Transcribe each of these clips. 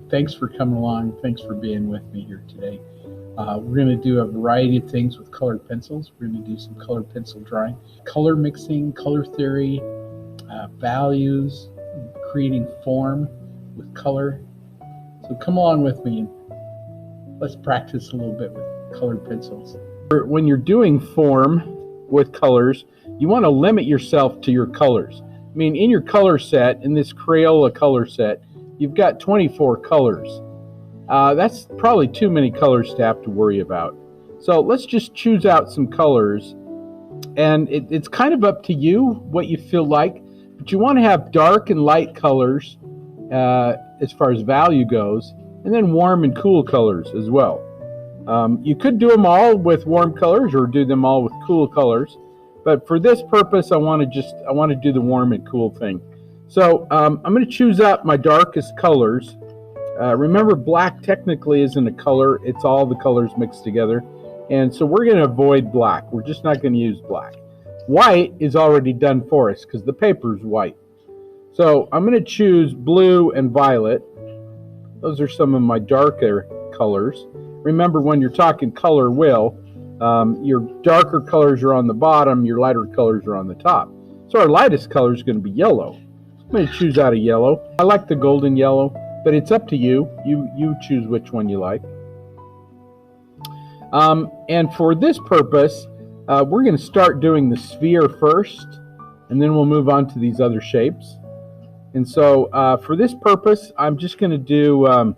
Thanks for coming along. Thanks for being with me here today. We're going to do a variety of things with colored pencils. We're going to do some colored pencil drawing, color mixing, color theory, values, creating form with color. So come along with me and let's practice a little bit with colored pencils. When you're doing form with colors, you want to limit yourself to your colors. I mean, in your color set, in this Crayola color set, you've got 24 colors. That's probably too many colors to have to worry about. So let's just choose out some colors, and it's kind of up to you what you feel like, but you want to have dark and light colors as far as value goes, and then warm and cool colors as well. You could do them all with warm colors or do them all with cool colors, but for this purpose I want to do the warm and cool thing. So I'm going to choose out my darkest colors. Remember, black technically isn't a color, it's all the colors mixed together, and so we're going to avoid black. We're just not going to use black. White is already done for us because the paper is white. So I'm going to choose blue and violet. Those are some of my darker colors. Remember, when you're talking color wheel, your darker colors are on the bottom, your lighter colors are on the top. So our lightest color is going to be yellow. I'm going to choose out a yellow. I like the golden yellow, but it's up to you. You choose which one you like. And for this purpose, we're going to start doing the sphere first, and then we'll move on to these other shapes. And so for this purpose, I'm just going to do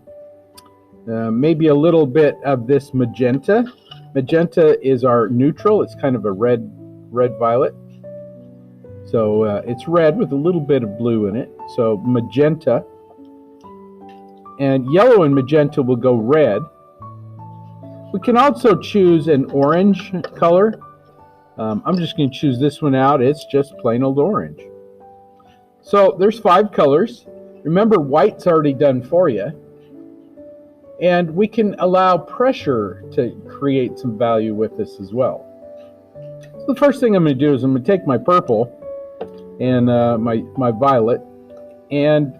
maybe a little bit of this magenta. Magenta is our neutral. It's kind of a red-violet. So it's red with a little bit of blue in it. So magenta. And yellow and magenta will go red. We can also choose an orange color. I'm just going to choose this one out. It's just plain old orange. So there's 5 colors. Remember, white's already done for you. And we can allow pressure to create some value with this as well. So the first thing I'm going to do is I'm going to take my purple and my violet, and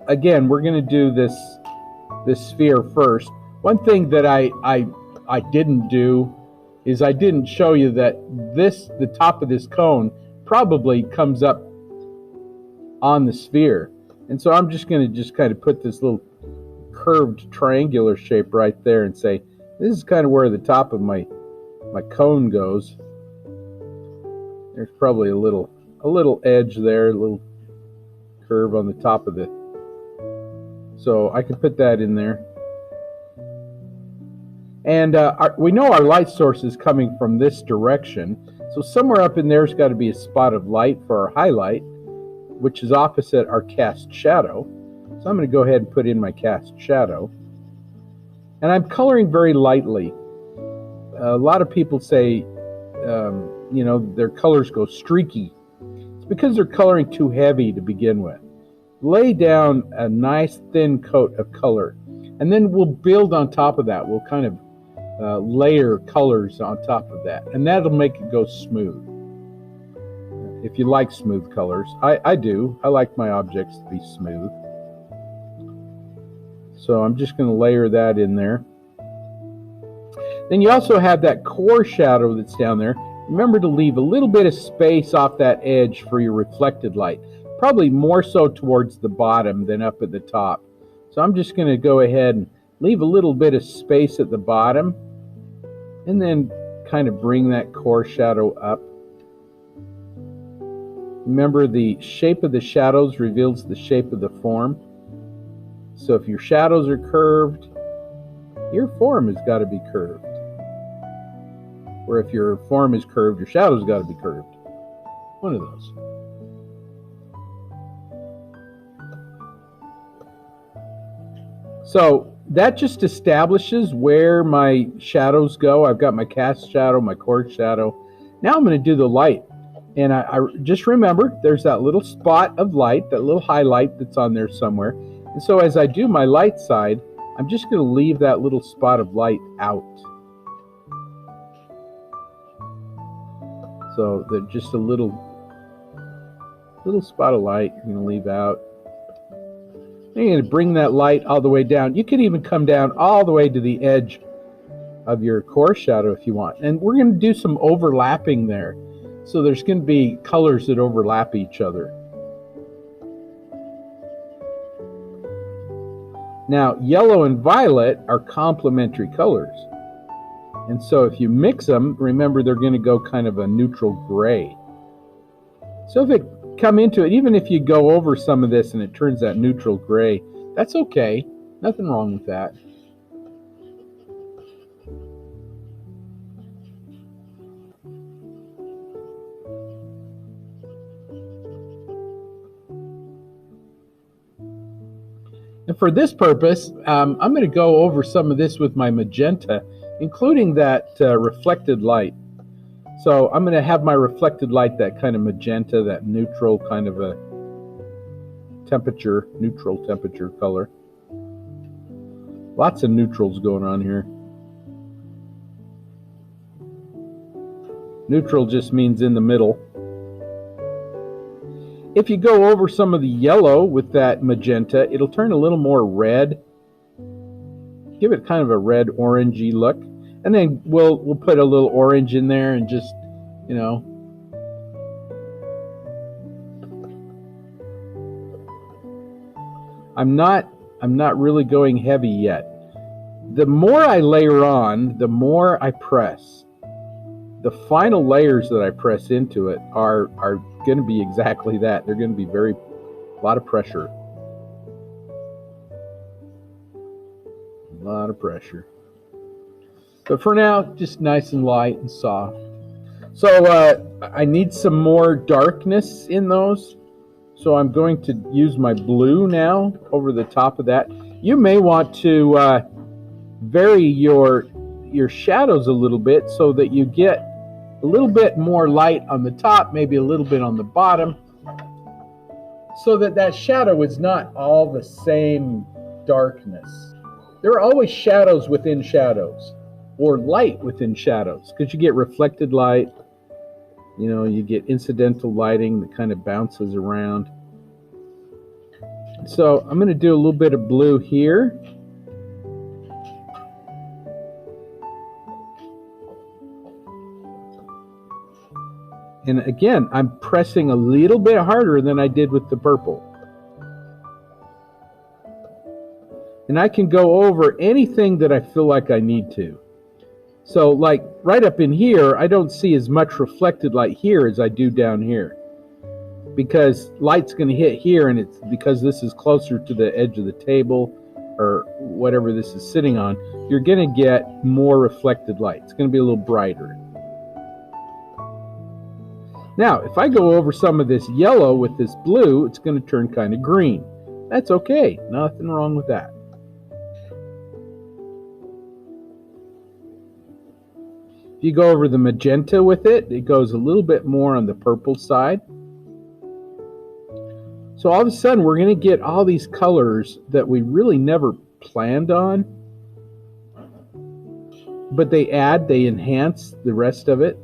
again we're going to do this sphere first. One thing that I didn't do is I didn't show you that the top of this cone probably comes up on the sphere, and so I'm just going to kind of put this little curved triangular shape right there and say this is kind of where the top of my cone goes. There's probably a little edge there, a little curve on the top of it. So I can put that in there. And we know our light source is coming from this direction, so somewhere up in there's got to be a spot of light for our highlight, which is opposite our cast shadow. So I'm going to go ahead and put in my cast shadow. And I'm coloring very lightly. A lot of people say, you know, their colors go streaky. It's because they're coloring too heavy to begin with. Lay down a nice thin coat of color, and then we'll build on top of that. We'll kind of layer colors on top of that, and that'll make it go smooth. If you like smooth colors, I do. I like my objects to be smooth. So I'm just going to layer that in there. Then you also have that core shadow that's down there. Remember to leave a little bit of space off that edge for your reflected light. Probably more so towards the bottom than up at the top. So I'm just going to go ahead and leave a little bit of space at the bottom, and then kind of bring that core shadow up. Remember, the shape of the shadows reveals the shape of the form. So if your shadows are curved, your form has got to be curved. Or if your form is curved, your shadow's got to be curved. One of those. So that just establishes where my shadows go. I've got my cast shadow, my core shadow. Now I'm going to do the light. And I just remember there's that little spot of light, that little highlight that's on there somewhere. And so as I do my light side, I'm just going to leave that little spot of light out. So that just a little spot of light you're going to leave out. You're going to bring that light all the way down. You can even come down all the way to the edge of your core shadow if you want. And we're going to do some overlapping there. So there's going to be colors that overlap each other. Now, yellow and violet are complementary colors. And so if you mix them, remember they're going to go kind of a neutral gray. So if it come into it, even if you go over some of this and it turns that neutral gray, that's okay. Nothing wrong with that. And for this purpose, I'm going to go over some of this with my magenta, including that reflected light. So I'm going to have my reflected light that kind of magenta, that neutral kind of a temperature, neutral temperature color. Lots of neutrals going on here. Neutral just means in the middle. If you go over some of the yellow with that magenta, it'll turn a little more red. Give it kind of a red orangey look. And then we'll put a little orange in there and just, you know. I'm not really going heavy yet. The more I layer on, the more I press. The final layers that I press into it are going to be exactly that. They're going to be a lot of pressure. A lot of pressure. But for now, just nice and light and soft. So I need some more darkness in those. So I'm going to use my blue now over the top of that. You may want to vary your shadows a little bit so that you get a little bit more light on the top, maybe a little bit on the bottom, so that shadow is not all the same darkness. There are always shadows within shadows, or light within shadows, because you get reflected light, you know, you get incidental lighting that kind of bounces around. So I'm going to do a little bit of blue here. And again, I'm pressing a little bit harder than I did with the purple. And I can go over anything that I feel like I need to. So like right up in here, I don't see as much reflected light here as I do down here. Because light's going to hit here, and it's because this is closer to the edge of the table or whatever this is sitting on, you're going to get more reflected light. It's going to be a little brighter. Now, if I go over some of this yellow with this blue, it's going to turn kind of green. That's okay. Nothing wrong with that. If you go over the magenta with it, it goes a little bit more on the purple side. So all of a sudden, we're going to get all these colors that we really never planned on. But they enhance the rest of it.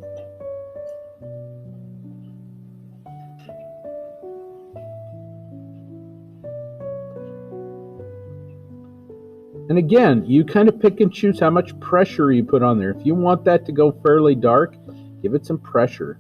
And again, you kind of pick and choose how much pressure you put on there. If you want that to go fairly dark, give it some pressure.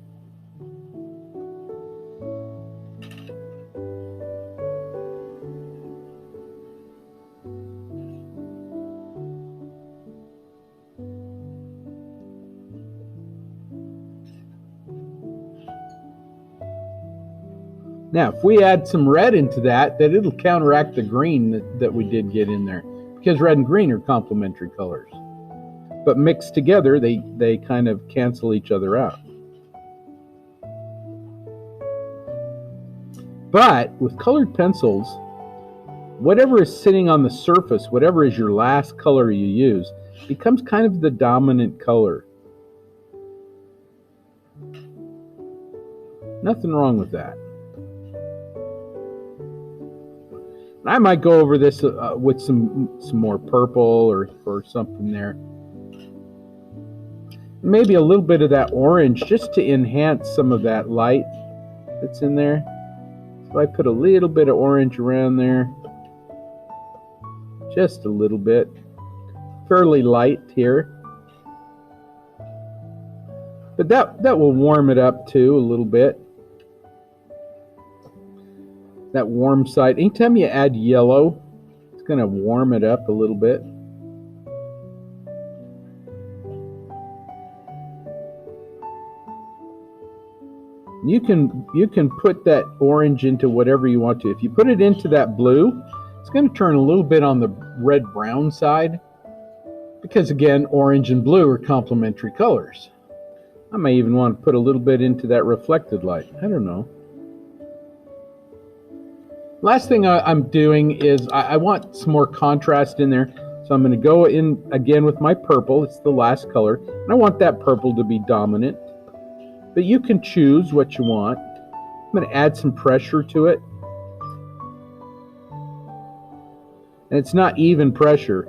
Now, if we add some red into that it'll counteract the green that we did get in there. Because red and green are complementary colors. But mixed together, they kind of cancel each other out. But with colored pencils, whatever is sitting on the surface, whatever is your last color you use, becomes kind of the dominant color. Nothing wrong with that. I might go over this with some more purple or something there. Maybe a little bit of that orange just to enhance some of that light that's in there. So I put a little bit of orange around there. just a little bit. Fairly light here. But that will warm it up too a little bit. That warm side. Anytime you add yellow, it's going to warm it up a little bit. You can put that orange into whatever you want to. If you put it into that blue, it's going to turn a little bit on the red-brown side, because again, orange and blue are complementary colors. I may even want to put a little bit into that reflected light. I don't know. Last thing I'm doing is I want some more contrast in there. So I'm going to go in again with my purple. It's the last color. And I want that purple to be dominant. But you can choose what you want. I'm going to add some pressure to it. And it's not even pressure.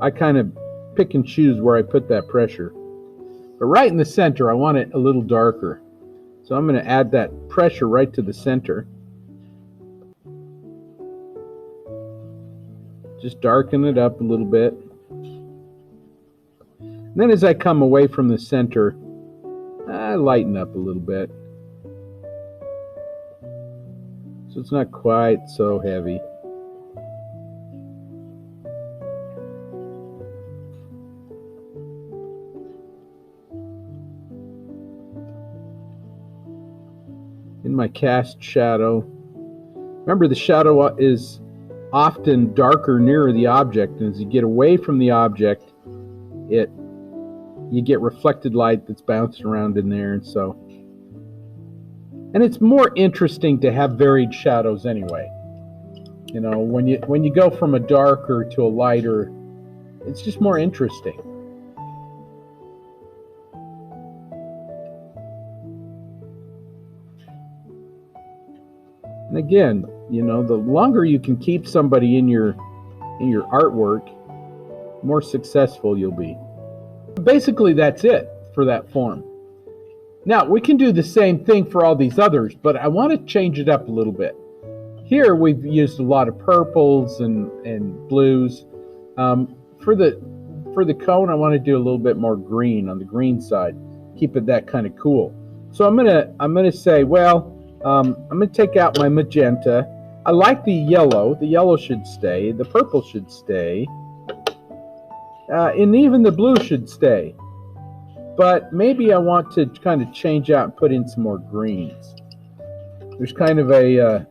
I kind of pick and choose where I put that pressure. But right in the center, I want it a little darker. So I'm going to add that pressure right to the center. Just darken it up a little bit. And then as I come away from the center, I lighten up a little bit. So it's not quite so heavy. In my cast shadow, remember the shadow is often darker nearer the object, and as you get away from the object, you get reflected light that's bouncing around in there, and it's more interesting to have varied shadows anyway. You know, when you go from a darker to a lighter, it's just more interesting. And again, you know, the longer you can keep somebody in your artwork, the more successful you'll be. Basically, that's it for that form. Now, we can do the same thing for all these others, but I want to change it up a little bit. Here, we've used a lot of purples and blues. For the cone, I want to do a little bit more green on the green side. Keep it that kind of cool. So I'm gonna say, well, I'm going to take out my magenta. I like the yellow. The yellow should stay. The purple should stay. And even the blue should stay. But maybe I want to kind of change out and put in some more greens. There's kind of a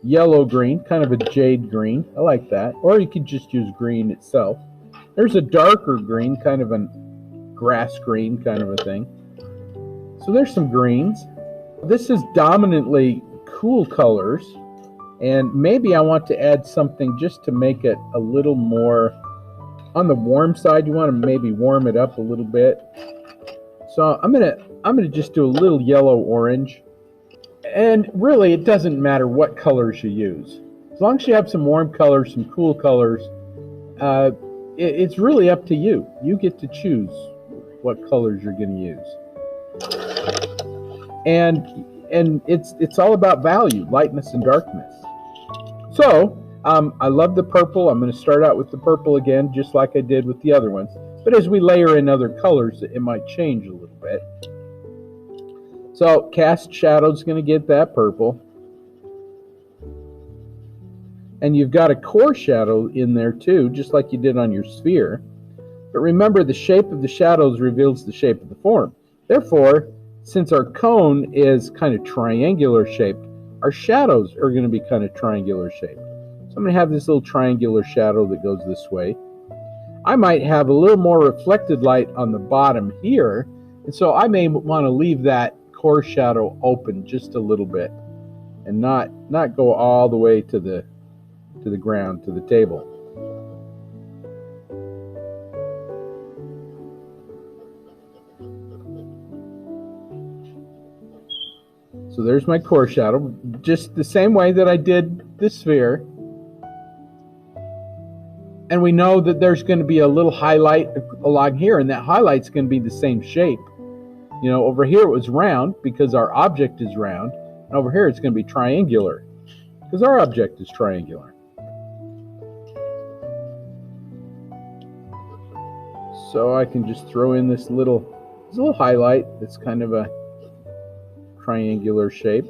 yellow green, kind of a jade green. I like that. Or you could just use green itself. There's a darker green, kind of a grass green kind of a thing. So there's some greens. This is dominantly cool colors, and maybe I want to add something just to make it a little more on the warm side. You want to maybe warm it up a little bit. So I'm gonna just do a little yellow orange, and really it doesn't matter what colors you use, as long as you have some warm colors, some cool colors. It's really up to you. You get to choose what colors you're going to use. And it's all about value, lightness and darkness. So I love the purple. I'm going to start out with the purple again, just like I did with the other ones. But as we layer in other colors, it might change a little bit. So cast shadow's going to get that purple. And you've got a core shadow in there too, just like you did on your sphere. But remember, the shape of the shadows reveals the shape of the form. Therefore, since our cone is kind of triangular shaped, our shadows are going to be kind of triangular shaped. So I'm going to have this little triangular shadow that goes this way. I might have a little more reflected light on the bottom here, and so I may want to leave that core shadow open just a little bit and not go all the way to the ground, to the table. So there's my core shadow, just the same way that I did the sphere. And we know that there's going to be a little highlight along here, and that highlight's going to be the same shape. You know, over here it was round because our object is round, and over here it's going to be triangular because our object is triangular. So I can just throw in this little highlight that's kind of a triangular shape.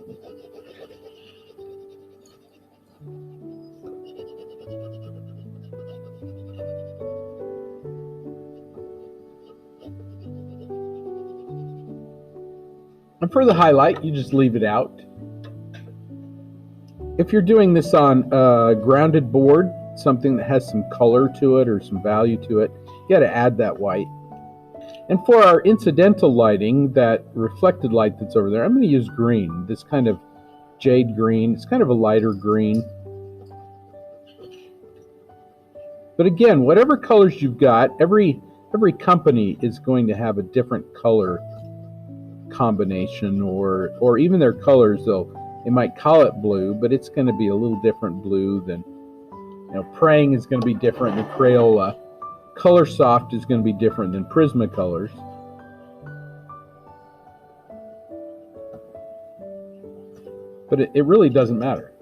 And for the highlight, you just leave it out. If you're doing this on a grounded board, something that has some color to it or some value to it, you got to add that white. And for our incidental lighting, that reflected light that's over there, I'm going to use green, this kind of jade green. It's kind of a lighter green. But again, whatever colors you've got, every company is going to have a different color combination, or even their colors. They might call it blue, but it's going to be a little different blue than, Praying is going to be different than Crayola. Color Soft is going to be different than Prismacolors. But it really doesn't matter,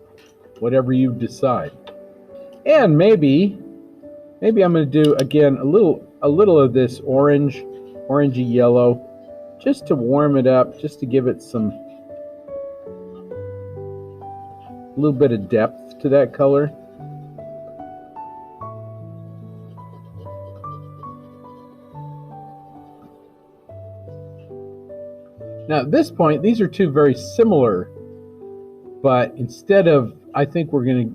whatever you decide. And maybe I'm going to do again a little of this orangey yellow, just to warm it up, just to give it a little bit of depth to that color. Now at this point, these are two very similar, but instead of, I think we're gonna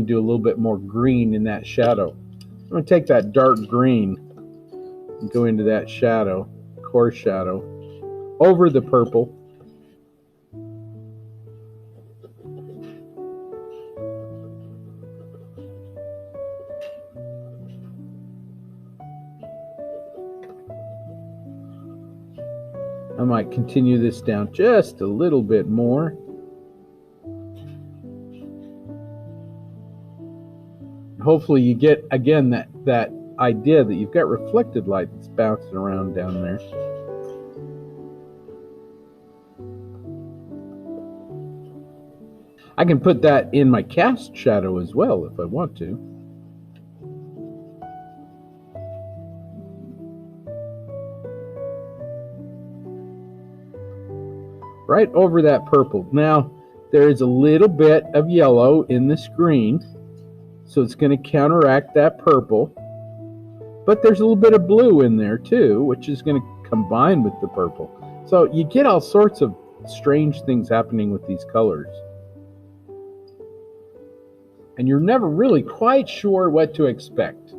do a little bit more green in that shadow. I'm gonna take that dark green and go into that shadow, core shadow, over the purple. I might continue this down just a little bit more. Hopefully you get, again, that idea that you've got reflected light that's bouncing around down there. I can put that in my cast shadow as well if I want to. Right over that purple. Now, there is a little bit of yellow in this green, so it's going to counteract that purple. But there's a little bit of blue in there too, which is going to combine with the purple. So you get all sorts of strange things happening with these colors. And you're never really quite sure what to expect.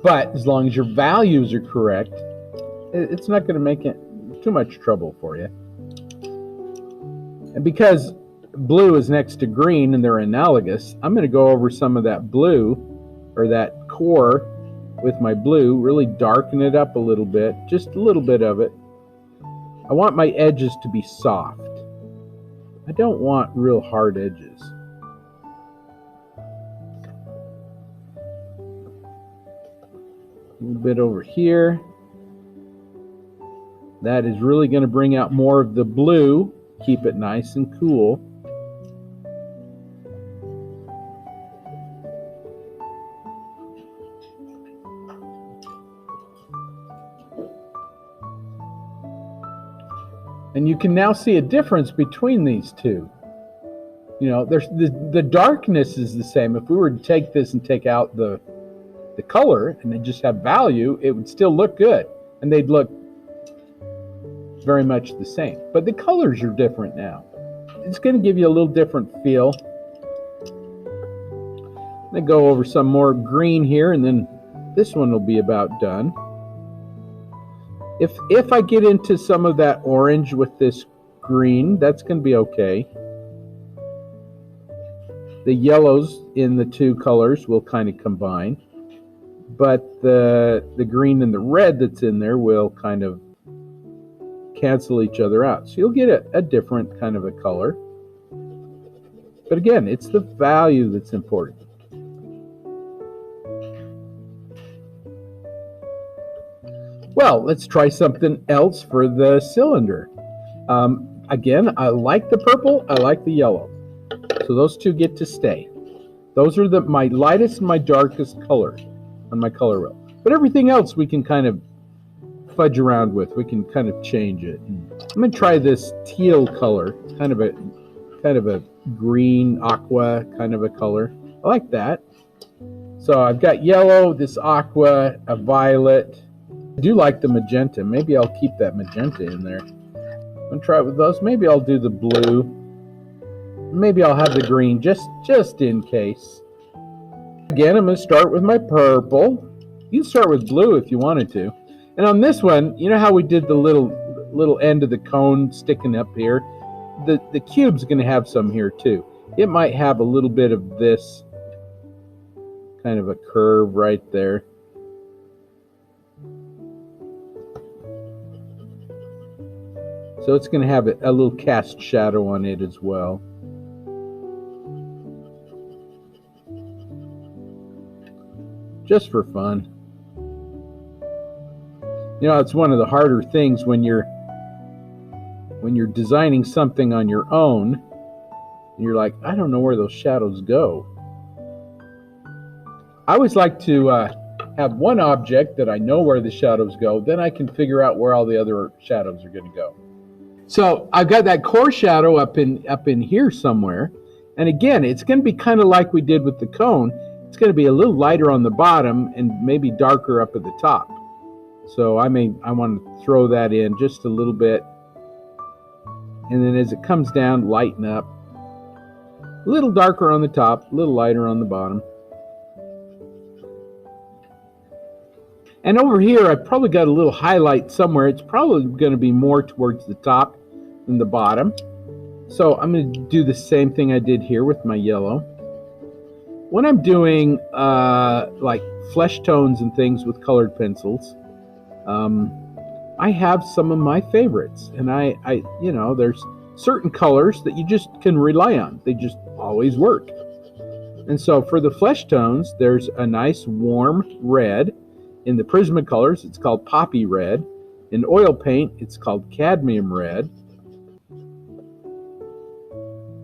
But as long as your values are correct, it's not going to make it too much trouble for you. And because blue is next to green and they're analogous, I'm going to go over some of that blue, or that core, with my blue, really darken it up a little bit, just a little bit of it. I want my edges to be soft. I don't want real hard edges. A little bit over here. That is really going to bring out more of the blue. Keep it nice and cool. And you can now see a difference between these two. There's the darkness is the same. If we were to take this and take out the color and then just have value, it would still look good, and they'd look very much the same. But the colors are different now. It's going to give you a little different feel. I'm going to go over some more green here, and then this one will be about done. If I get into some of that orange with this green, that's going to be okay. The yellows in the two colors will kind of combine, but the green and the red that's in there will kind of cancel each other out. So you'll get a different kind of a color. But again, it's the value that's important. Well, let's try something else for the cylinder. Again, I like the purple, I like the yellow. So those two get to stay. Those are my lightest and my darkest colors on my color wheel. But everything else we can kind of fudge around with. We can kind of change it. I'm going to try this teal color, kind of a green aqua kind of a color. I like that. So I've got yellow, this aqua, a violet. I do like the magenta. Maybe I'll keep that magenta in there. I'm going to try it with those. Maybe I'll do the blue. Maybe I'll have the green just in case. Again, I'm going to start with my purple. You can start with blue if you wanted to. And on this one, you know how we did the little end of the cone sticking up here? The cube's going to have some here too. It might have a little bit of this kind of a curve right there. So it's going to have a little cast shadow on it as well. Just for fun. You know, it's one of the harder things when you're designing something on your own, and you're like, I don't know where those shadows go. I always like to have one object that I know where the shadows go, then I can figure out where all the other shadows are going to go. So I've got that core shadow up in here somewhere, and again, it's going to be kind of like we did with the cone. It's going to be a little lighter on the bottom and maybe darker up at the top. So I want to throw that in just a little bit, and then as it comes down, lighten up. A little darker on the top, a little lighter on the bottom. And over here, I've probably got a little highlight somewhere. It's probably going to be more towards the top than the bottom. So I'm going to do the same thing I did here with my yellow. When I'm doing like flesh tones and things with colored pencils, I have some of my favorites, and I you know, there's certain colors that you just can rely on. They just always work. And so for the flesh tones, there's a nice warm red. In the Prismacolors, it's called poppy red. In oil paint, it's called cadmium red.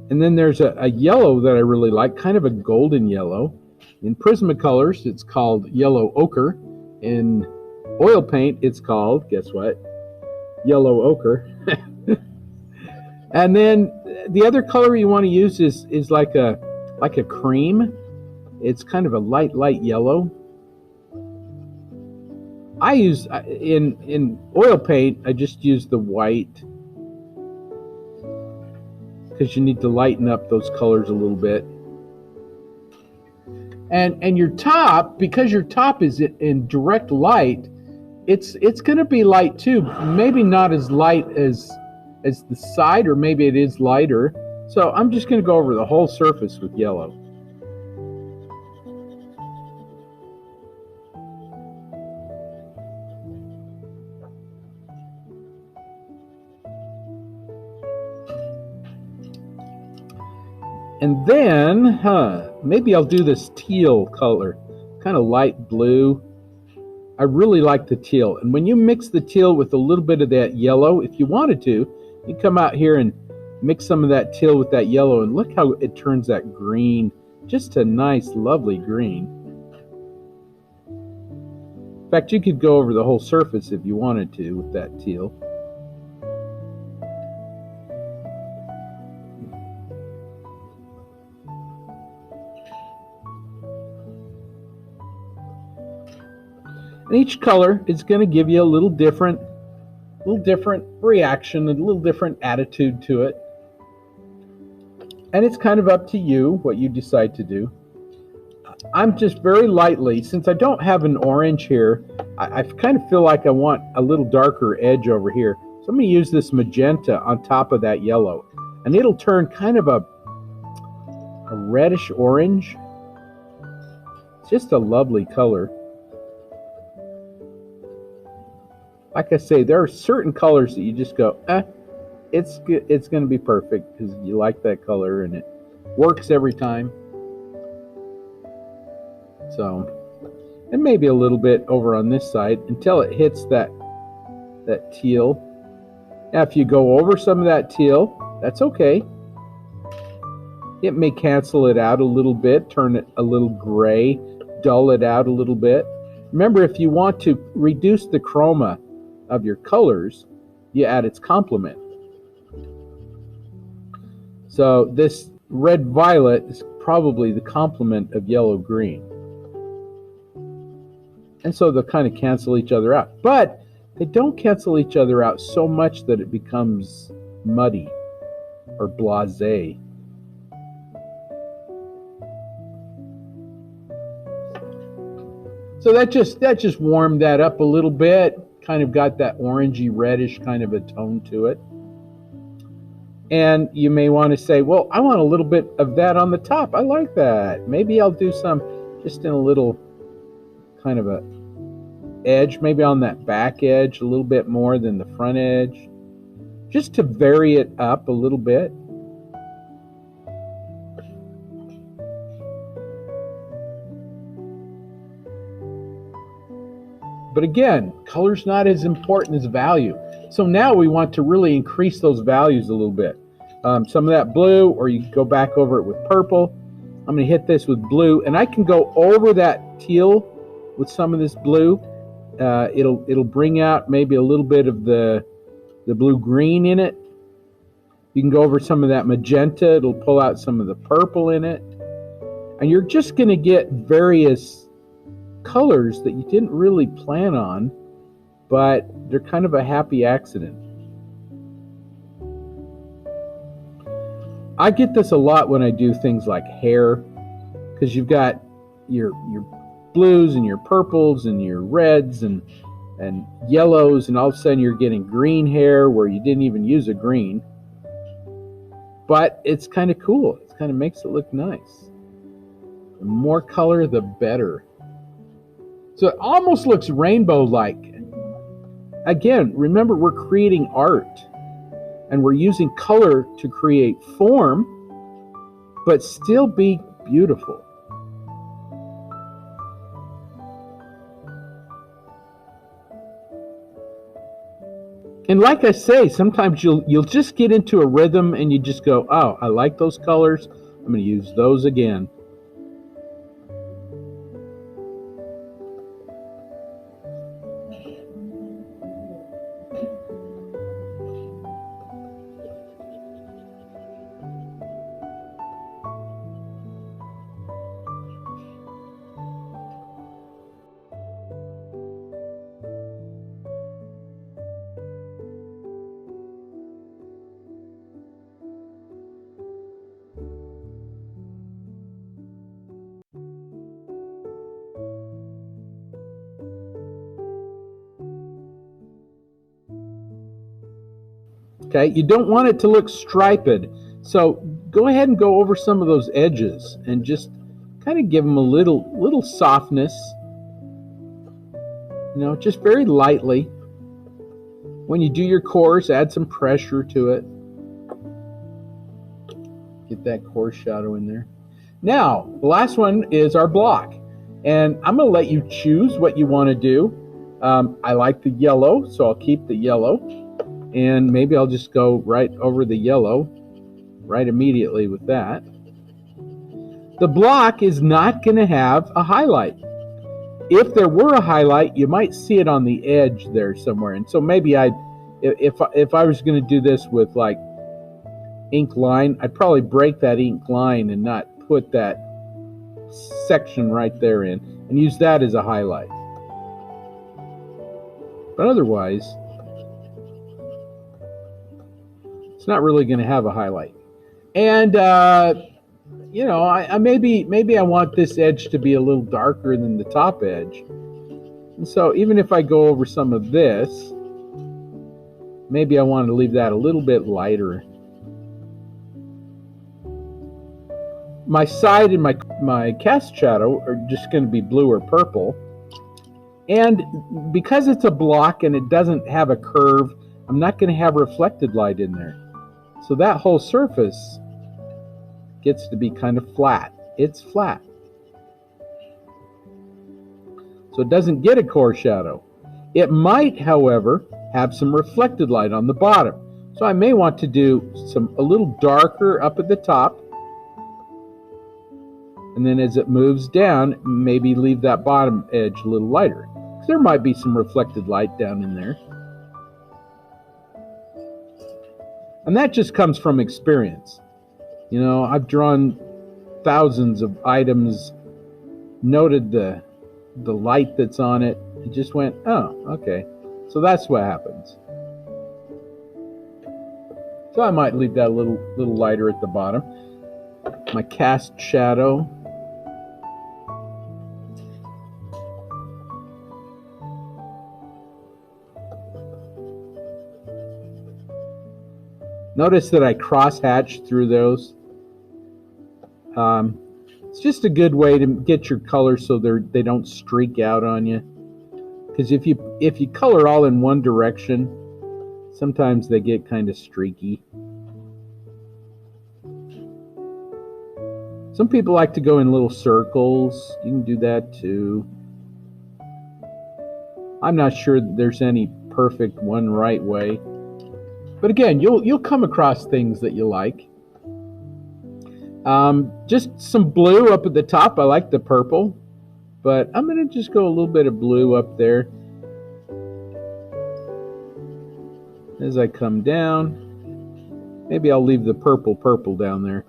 And then there's a yellow that I really like, kind of a golden yellow. In Prismacolors, it's called yellow ochre. In oil paint, it's called, guess what? Yellow ochre. And then the other color you want to use is like a cream. It's kind of a light yellow. I use, in oil paint, I just use the white, because you need to lighten up those colors a little bit. And your top, because your top is in direct light, it's going to be light too. Maybe not as light as the side, or maybe it is lighter. So I'm just going to go over the whole surface with yellow. And then, maybe I'll do this teal color, kind of light blue. I really like the teal. And when you mix the teal with a little bit of that yellow, if you wanted to, you come out here and mix some of that teal with that yellow, and look how it turns that green, just a nice, lovely green. In fact, you could go over the whole surface if you wanted to with that teal. And each color is going to give you a little different reaction, a little different attitude to it. And it's kind of up to you what you decide to do. I'm just very lightly, since I don't have an orange here, I kind of feel like I want a little darker edge over here. So I'm going to use this magenta on top of that yellow. And it'll turn kind of a reddish orange. It's just a lovely color. Like I say, there are certain colors that you just go, it's going to be perfect because you like that color and it works every time. So, and maybe a little bit over on this side until it hits that teal. Now, if you go over some of that teal, that's okay. It may cancel it out a little bit, turn it a little gray, dull it out a little bit. Remember, if you want to reduce the chroma of your colors, you add its complement. So this red-violet is probably the complement of yellow-green. And so they'll kind of cancel each other out. But they don't cancel each other out so much that it becomes muddy or blasé. So that just warmed that up a little bit, kind of got that orangey reddish kind of a tone to it. And you may want to say, well, I want a little bit of that on the top. I like that. Maybe I'll do some just in a little kind of a edge, maybe on that back edge a little bit more than the front edge, just to vary it up a little bit. But again, color's not as important as value. So now we want to really increase those values a little bit. Some of that blue, or you can go back over it with purple. I'm going to hit this with blue, and I can go over that teal with some of this blue. It'll bring out maybe a little bit of the blue-green in it. You can go over some of that magenta. It'll pull out some of the purple in it. And you're just going to get various colors that you didn't really plan on, but they're kind of a happy accident. I get this a lot when I do things like hair, because you've got your blues and your purples and your reds and yellows, and all of a sudden you're getting green hair where you didn't even use a green. But it's kind of cool. It kind of makes it look nice. The more color, the better. So it almost looks rainbow-like. Again, remember, we're creating art, and we're using color to create form, but still be beautiful. And like I say, sometimes you'll just get into a rhythm and you just go, oh, I like those colors. I'm going to use those again. Okay, you don't want it to look striped, so go ahead and go over some of those edges and just kind of give them a little softness, you know, just very lightly. When you do your course, add some pressure to it. Get that coarse shadow in there. Now, the last one is our block, and I'm going to let you choose what you want to do. I like the yellow, so I'll keep the yellow. And maybe I'll just go right over the yellow right immediately with that. The block is not going to have a highlight. If there were a highlight, you might see it on the edge there somewhere. And so maybe if I was going to do this with like ink line, I'd probably break that ink line and not put that section right there in and use that as a highlight. But otherwise, it's not really going to have a highlight. And you know, I maybe I want this edge to be a little darker than the top edge. And so even if I go over some of this, maybe I want to leave that a little bit lighter. My side and my cast shadow are just going to be blue or purple. And because it's a block and it doesn't have a curve, I'm not going to have reflected light in there. So that whole surface gets to be kind of flat. It's flat. So it doesn't get a core shadow. It might, however, have some reflected light on the bottom. So I may want to do a little darker up at the top, and And then as it moves down, maybe leave that bottom edge a little lighter, because there might be some reflected light down in there. And that just comes from experience. You know, I've drawn thousands of items, noted the light that's on it, and just went, oh, okay. So that's what happens. So I might leave that a little lighter at the bottom. My cast shadow. Notice that I cross-hatched through those. It's just a good way to get your colors so they don't streak out on you. Because if you color all in one direction, sometimes they get kind of streaky. Some people like to go in little circles. You can do that too. I'm not sure that there's any perfect one right way. But again, you'll come across things that you like. Just some blue up at the top. I like the purple, but I'm going to just go a little bit of blue up there. As I come down, maybe I'll leave the purple down there.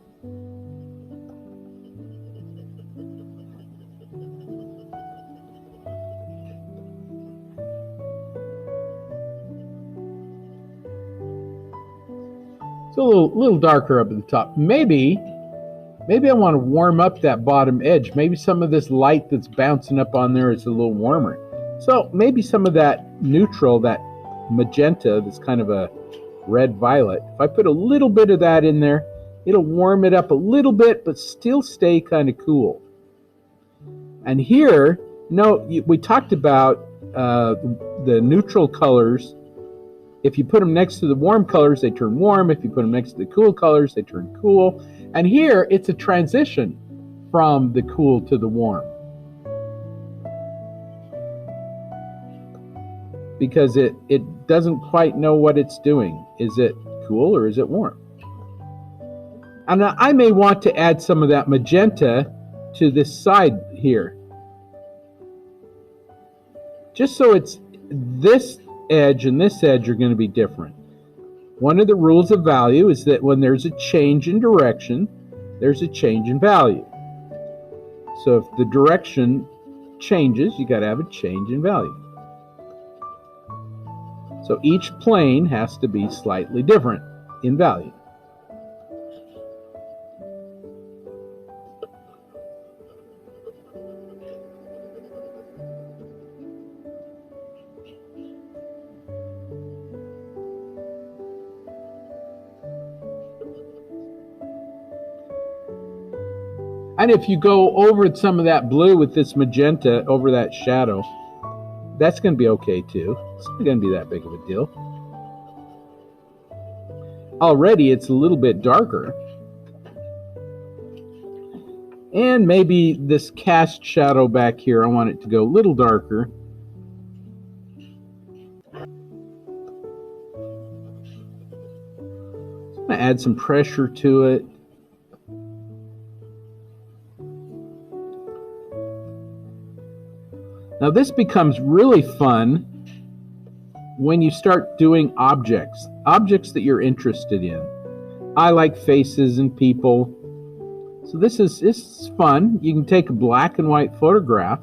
It's a little darker up at the top. Maybe I want to warm up that bottom edge. Maybe some of this light that's bouncing up on there is a little warmer. So maybe some of that neutral, that magenta, that's kind of a red-violet, if I put a little bit of that in there, it'll warm it up a little bit, but still stay kind of cool. And here, we talked about the neutral colors. If you put them next to the warm colors, they turn warm. If you put them next to the cool colors, they turn cool. And here, it's a transition from the cool to the warm. Because it doesn't quite know what it's doing. Is it cool or is it warm? And I may want to add some of that magenta to this side here. Just so it's this edge and this edge are going to be different. One of the rules of value is that when there's a change in direction, there's a change in value. So if the direction changes, you got to have a change in value. So each plane has to be slightly different in value. And if you go over some of that blue with this magenta over that shadow, that's going to be okay too. It's not going to be that big of a deal. Already it's a little bit darker. And maybe this cast shadow back here, I want it to go a little darker. So I'm going to add some pressure to it. Now this becomes really fun when you start doing objects that you're interested in. I like faces and people. So this is fun. You can take a black and white photograph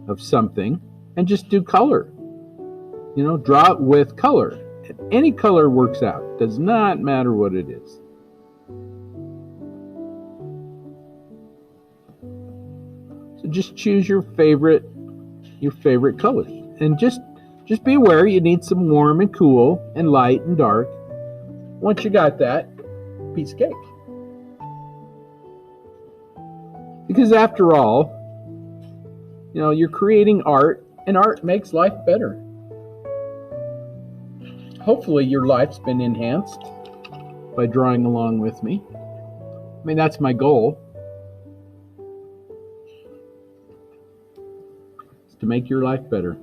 of something and just do color. You know, draw it with color. Any color works out. Does not matter what it is. So just choose your favorite colors, and just be aware you need some warm and cool and light and dark. Once you got that, piece of cake. Because after all, you know, you're creating art, and art makes life better. Hopefully your life's been enhanced by drawing along with me. I mean, that's my goal. To make your life better.